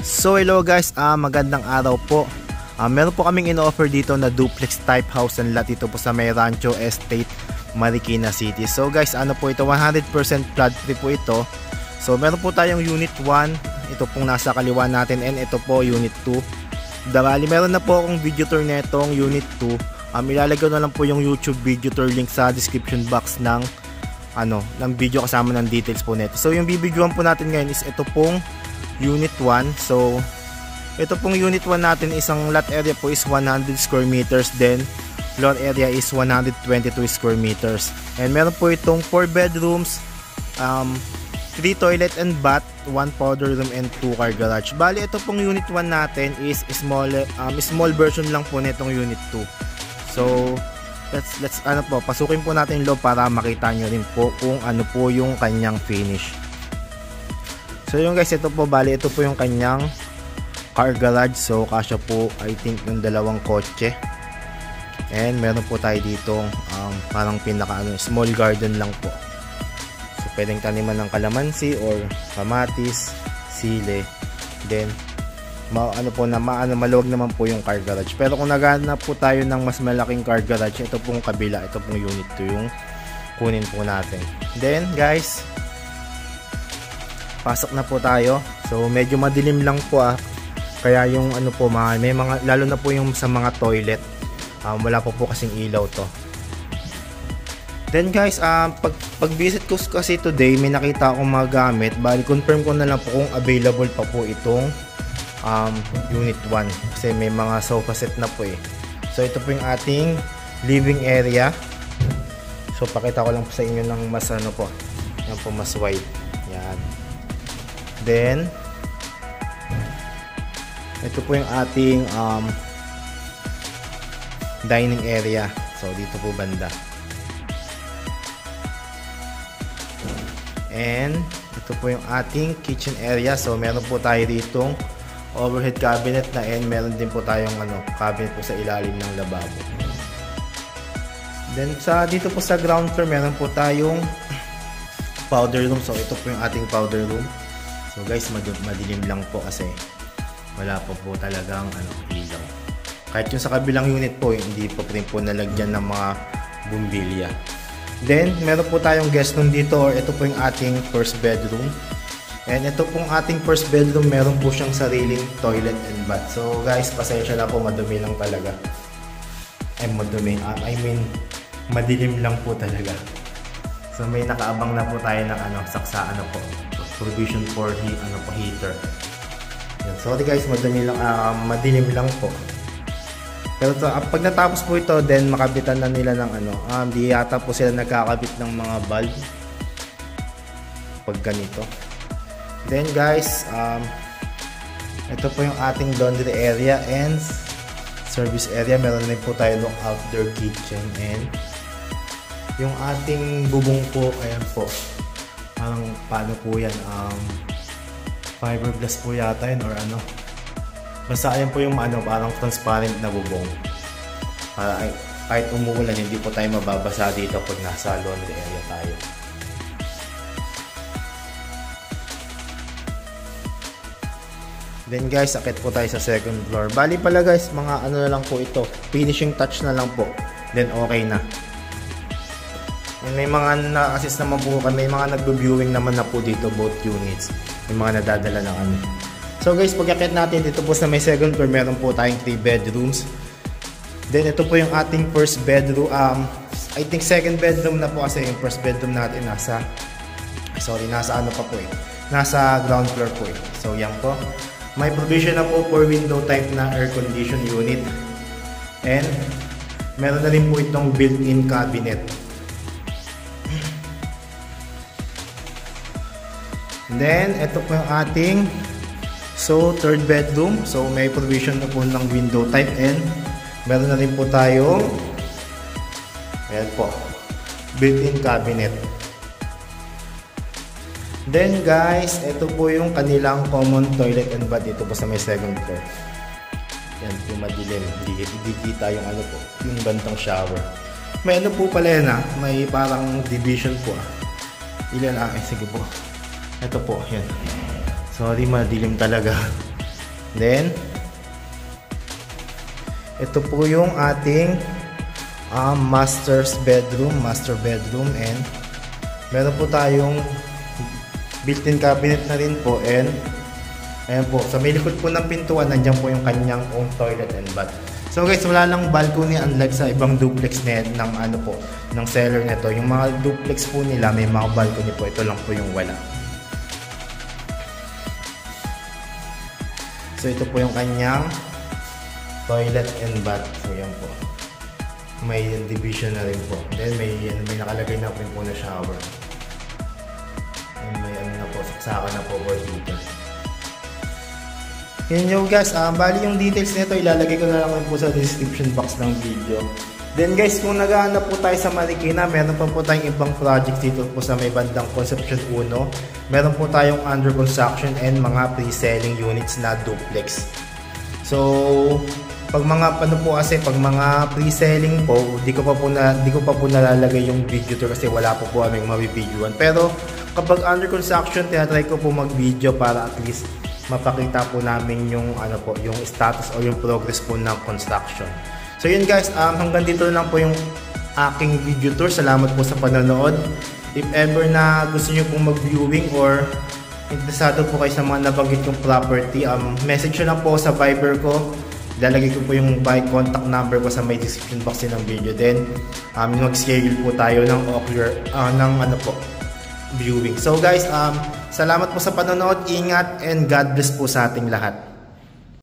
So hello guys, magandang araw po. Meron po kaming in-offer dito na duplex type house and lot dito po sa may Rancho Estate, Marikina City. So guys, ano po ito, 100% flood free po ito. So meron po tayong unit 1, ito pong nasa kaliwa natin, and ito po unit 2. Darali, meron na po akong video tour netong unit 2. Ilalagay na lang po yung YouTube video tour link sa description box ng video kasama ng details po nito. So yung bibidyoan po natin ngayon is ito pong unit 1. So ito pong unit 1 natin, isang lot area po is 100 square meters, then floor area is 122 square meters, and meron po itong 4 bedrooms, 3 toilet and bath, 1 powder room and 2 car garage. Bali ito pong unit 1 natin is small version lang po nitong unit 2. So let's pasukin po natin yung loob para makita nyo rin po kung ano po yung kanyang finish. So yung guys, ito po, bali ito po yung kanyang car garage. So kasya po I think yung dalawang kotse, and meron po tayo dito parang small garden lang po. So pwedeng taniman ng kalamansi or kamatis, sile, then maluwag naman po yung car garage. Pero kung naghahanap po tayo ng mas malaking car garage, ito pong kabila, ito pong unit 2 yung kunin po natin. Then guys, pasok na po tayo. So medyo madilim lang po kaya yung may mga, lalo na po yung sa mga toilet, wala po kasing ilaw to. Then guys, pag visit ko kasi today, may nakita akong mga gamit. Bali confirm ko na lang po kung available pa po itong unit 1, kasi may mga sofa set na po So ito po yung ating living area. So pakita ko lang po sa inyo ng mas yan po, mas wide. Yan. Then ito po yung ating dining area. So dito po banda. And ito po yung ating kitchen area. So meron po tayo ditong overhead cabinet na, and meron din po tayong cabinet po sa ilalim ng lababo. Then dito po sa ground floor, meron po tayong powder room. So ito po yung ating powder room. So guys, madilim lang po kasi wala pa po talagang ilaw. Kahit yung sa kabilang unit po, hindi po rin po nalagyan ng mga bumbilya. Then meron po tayong guest room dito, or ito po yung ating first bedroom. And ito pong ating first bedroom, meron po siyang sariling toilet and bath. So guys, pasensya na po, madumi lang talaga. Madilim lang po talaga. So may nakaabang na po tayo ng saksa provision for heater. Yan. Sorry guys, madilim lang po. Pero pag natapos po ito, then makabitan na nila ng di yata po sila nagkakabit ng mga bulb pag ganito. Then guys, ito po yung ating laundry area and service area. Meron din po tayo ng outdoor kitchen, and yung ating bubong po, ayan po. Parang paano po yan, fiberglass po yata yun, or basta ayan po yung parang transparent na bubong, para kahit umuulan hindi po tayo mababasa dito pag nasa laundry area tayo. Then guys, akit po tayo sa second floor. Bali pala guys, mga na lang po ito, finishing touch na lang po, then okay na. And may mga na-assist naman po kami, may mga nagbe-viewing naman na po dito, both units. May mga nadadala na kami. So guys, pag-akit natin dito po sa may second floor, meron po tayong 3 bedrooms. Then ito po yung ating first bedroom. I think second bedroom na po, kasi yung first bedroom natin nasa nasa ground floor po So yan po. May provision na po for window type na air condition unit. And meron na rin po itong built-in cabinet. Then, ito po yung ating third bedroom. So, may provision na po ng window type, and meron na rin po tayong built-in cabinet. Then guys, ito po yung kanilang common toilet and bath dito po sa may second floor. Yan po, madilim. Hindi kita yung yung bantang shower. May po pala yan may parang division po Ilan sige po. Ito po, yan. Sorry, madilim talaga. Then ito po yung ating master bedroom, and meron po tayong built-in cabinet na rin po, and ayan po, sa may likod po ng pintuan nandiyan po yung kanyang own toilet and bath. So guys, wala lang balcony unlike sa ibang duplex net ng ng seller nito. Yung mga duplex po nila may mga balcony po, ito lang po yung wala. So ito po yung kanyang toilet and bath. So yan po. May division na rin po. Then may nakalagay na po na shower. And may na po, saksakan na po dito. Yan yung guys, bali yung details nito ilalagay ko na lang po sa description box ng video. Then guys, kung naghahanap po tayo sa Marikina, meron pa po tayong ibang project dito po sa may bandang Concepcion 1. Meron po tayong under construction and mga pre-selling units na duplex. So pag mga pag mga pre-selling po, di ko pa po nalalagay yung video tour kasi wala po aming mabibidyoan. Pero kapag under construction, tinatry ko po mag-video para at least mapakita po namin yung yung status o yung progress po ng construction. So yun guys, hanggang dito lang po yung aking video tour. Salamat po sa panonood. If ever na gusto niyo pong mag-viewing or interesado po kayo sa mga nabanggit kong property, message nyo lang po sa Viber ko. Lalagay ko po yung contact number ko sa may description box ng video. Then mag-schedule po tayo ng viewing. So guys, salamat po sa panonood. Ingat and God bless po sa ating lahat.